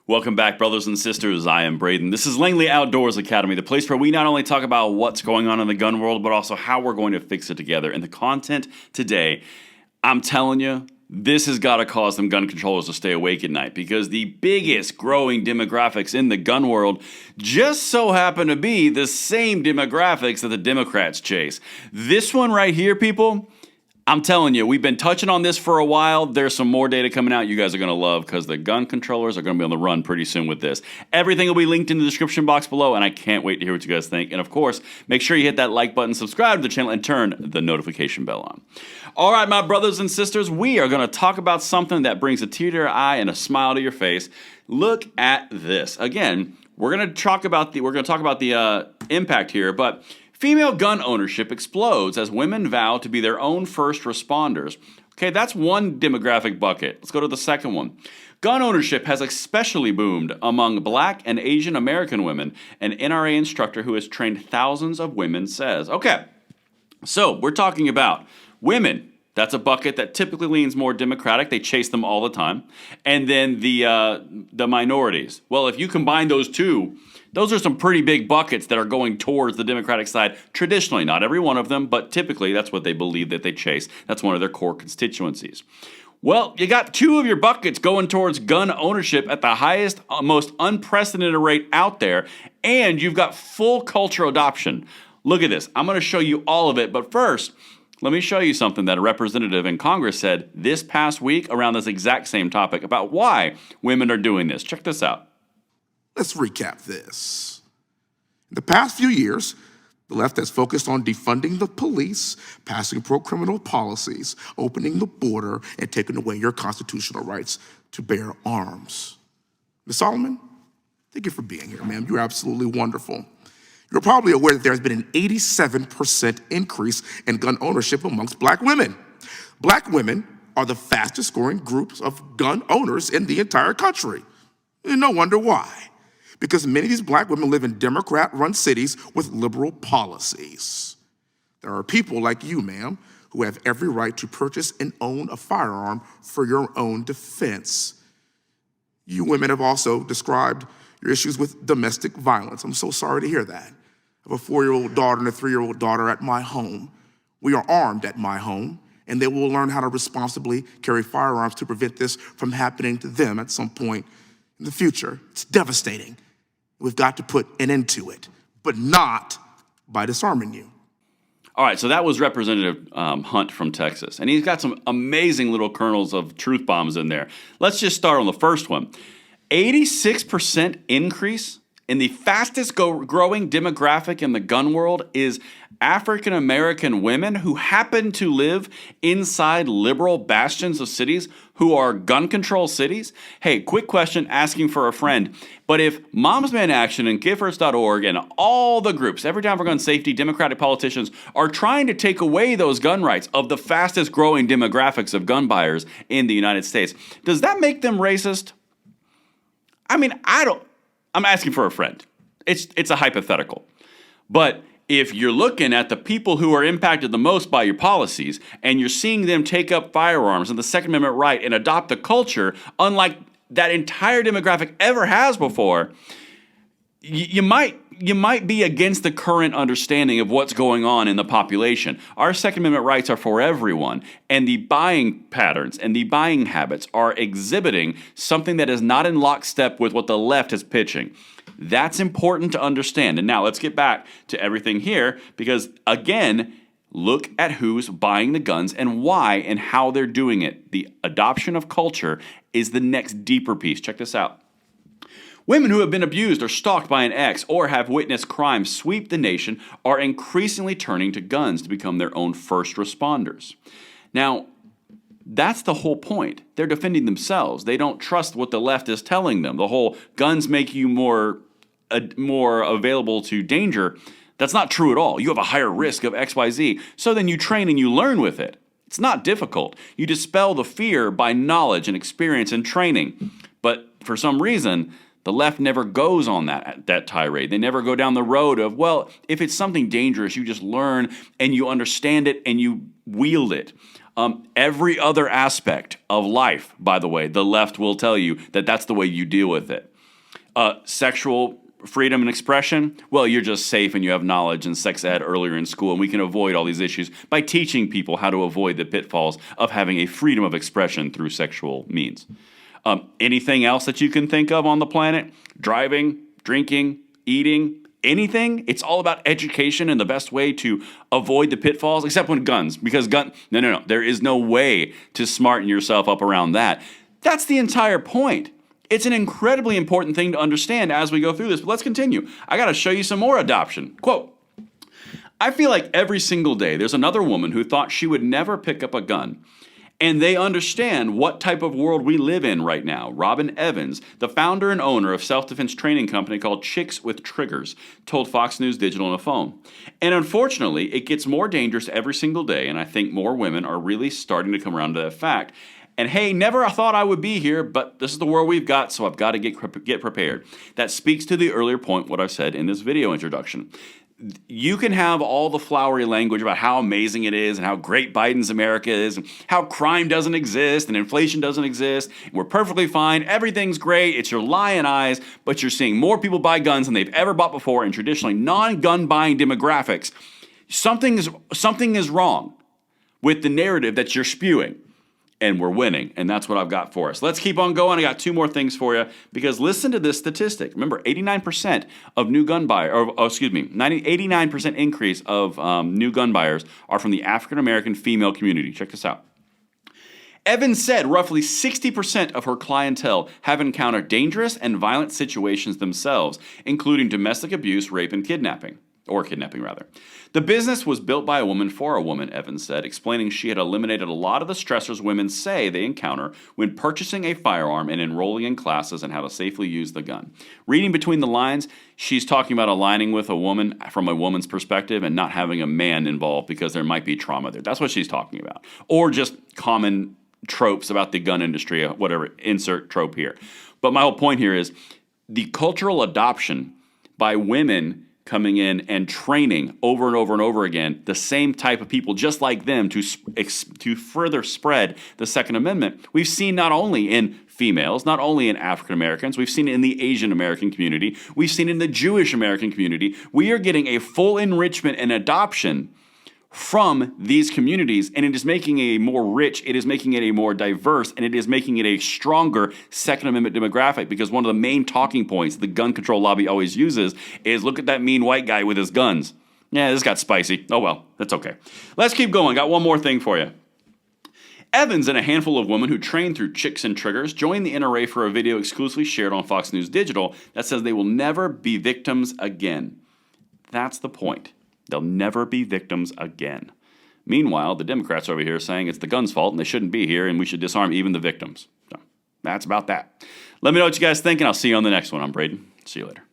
Welcome back, brothers and sisters. I am Braden. This is Langley Outdoors Academy, the place where we not only talk about what's going on in the gun world, but also how we're going to fix it together. And the content today, I'm telling you, this has got to cause some gun controllers to stay awake at night, because the biggest growing demographics in the gun world just so happen to be the same demographics that the Democrats chase. This one right here, people, I'm telling you, we've been touching on this for a while. There's some more data coming out you guys are going to love, because the gun controllers are going to be on the run pretty soon with this. Everything will be linked in the description box below, and I can't wait to hear what you guys think. And of course, make sure you hit that like button, subscribe to the channel, and turn the notification bell on. All right, my brothers and sisters, we are going to talk about something that brings a tear to your eye and a smile to your face. Look at this. Again, we're going to talk about the impact here, but female gun ownership explodes as women vow to be their own first responders. Okay, that's one demographic bucket. Let's go to the second one. Gun ownership has especially boomed among Black and Asian American women, an NRA instructor who has trained thousands of women says. Okay, so we're talking about women. That's a bucket that typically leans more Democratic. They chase them all the time. And then the minorities. Well, if you combine those two, those are some pretty big buckets that are going towards the Democratic side traditionally. Not every one of them, but typically that's what they believe that they chase. That's one of their core constituencies. Well, you got two of your buckets going towards gun ownership at the highest, most unprecedented rate out there, and you've got full cultural adoption. Look at this. I'm going to show you all of it, but first, let me show you something that a representative in Congress said this past week around this exact same topic about why women are doing this. Check this out. Let's recap this. In the past few years, the left has focused on defunding the police, passing pro-criminal policies, opening the border, and taking away your constitutional rights to bear arms. Ms. Solomon, thank you for being here, ma'am. You're absolutely wonderful. You're probably aware that there has been an 87% increase in gun ownership amongst Black women. Black women are the fastest growing groups of gun owners in the entire country. And no wonder why. Because many of these Black women live in Democrat-run cities with liberal policies. There are people like you, ma'am, who have every right to purchase and own a firearm for your own defense. You women have also described your issues with domestic violence. I'm so sorry to hear that. I have a 4-year-old daughter and a 3-year-old daughter at my home. We are armed at my home, and they will learn how to responsibly carry firearms to prevent this from happening to them at some point in the future. It's devastating. We've got to put an end to it, but not by disarming you. All right, so that was Representative Hunt from Texas, and he's got some amazing little kernels of truth bombs in there. Let's just start on the first one. 86% increase in the fastest growing demographic in the gun world is African American women who happen to live inside liberal bastions of cities who are gun control cities. Hey, quick question asking for a friend. But if Moms Man Action and Giffords.org and all the groups, Every Time for Gun Safety, Democratic politicians are trying to take away those gun rights of the fastest growing demographics of gun buyers in the United States, does that make them racist? I mean, I'm asking for a friend. It's a hypothetical. But if you're looking at the people who are impacted the most by your policies and you're seeing them take up firearms and the Second Amendment right and adopt a culture unlike that entire demographic ever has before, you might be against the current understanding of what's going on in the population. Our Second Amendment rights are for everyone, and the buying patterns and the buying habits are exhibiting something that is not in lockstep with what the left is pitching. That's important to understand. And now let's get back to everything here, because again, look at who's buying the guns and why and how they're doing it. The adoption of culture is the next deeper piece. Check this out. Women who have been abused or stalked by an ex or have witnessed crime sweep the nation are increasingly turning to guns to become their own first responders. Now, that's the whole point. They're defending themselves. They don't trust what the left is telling them. The whole guns make you more available to danger. That's not true at all. You have a higher risk of XYZ. So then you train and you learn with it. It's not difficult. You dispel the fear by knowledge and experience and training. But for some reason, the left never goes on that tirade. They never go down the road of, well, if it's something dangerous, you just learn and you understand it and you wield it. Every other aspect of life, by the way, the left will tell you that that's the way you deal with it. Sexual freedom and expression, well, you're just safe and you have knowledge and sex ed earlier in school, and we can avoid all these issues by teaching people how to avoid the pitfalls of having a freedom of expression through sexual means. Anything else that you can think of on the planet? Driving, drinking, eating, anything? It's all about education and the best way to avoid the pitfalls, except when guns, because no. There is no way to smarten yourself up around that. That's the entire point. It's an incredibly important thing to understand as we go through this, but let's continue. I got to show you some more adoption. Quote, I feel like every single day there's another woman who thought she would never pick up a gun, and they understand what type of world we live in right now. Robin Evans, the founder and owner of self-defense training company called Chicks with Triggers, told Fox News Digital on the phone. And unfortunately, it gets more dangerous every single day, and I think more women are really starting to come around to that fact. And hey, never thought I would be here, but this is the world we've got, so I've got to get prepared. That speaks to the earlier point, what I've said in this video introduction. You can have all the flowery language about how amazing it is and how great Biden's America is and how crime doesn't exist and inflation doesn't exist. And we're perfectly fine. Everything's great. It's your lying eyes, but you're seeing more people buy guns than they've ever bought before in traditionally non-gun buying demographics. Something is wrong with the narrative that you're spewing. And we're winning, and that's what I've got for us. Let's keep on going. I got two more things for you, because listen to this statistic. Remember, 89% of new gun buyers, 89% increase of new gun buyers are from the African-American female community. Check this out. Evans said roughly 60% of her clientele have encountered dangerous and violent situations themselves, including domestic abuse, rape, and kidnapping. Or kidnapping, rather. The business was built by a woman for a woman, Evans said, explaining she had eliminated a lot of the stressors women say they encounter when purchasing a firearm and enrolling in classes on how to safely use the gun. Reading between the lines, she's talking about aligning with a woman from a woman's perspective and not having a man involved because there might be trauma there. That's what she's talking about. Or just common tropes about the gun industry, whatever, insert trope here. But my whole point here is the cultural adoption by women coming in and training over and over and over again the same type of people just like them to further spread the Second Amendment. We've seen not only in females, not only in African Americans, we've seen it in the Asian American community, we've seen it in the Jewish American community. We are getting a full enrichment and adoption from these communities, and it is making it more rich, it is making it a more diverse, and it is making it a stronger Second Amendment demographic, because one of the main talking points the gun control lobby always uses is, look at that mean white guy with his guns. Yeah, this got spicy. Oh well, that's okay. Let's keep going. Got one more thing for you. Evans and a handful of women who train through Chicks and Triggers joined the NRA for a video exclusively shared on Fox News Digital that says they will never be victims again. That's the point. They'll never be victims again. Meanwhile, the Democrats over here are saying it's the gun's fault and they shouldn't be here and we should disarm even the victims. So that's about that. Let me know what you guys think, and I'll see you on the next one. I'm Braden. See you later.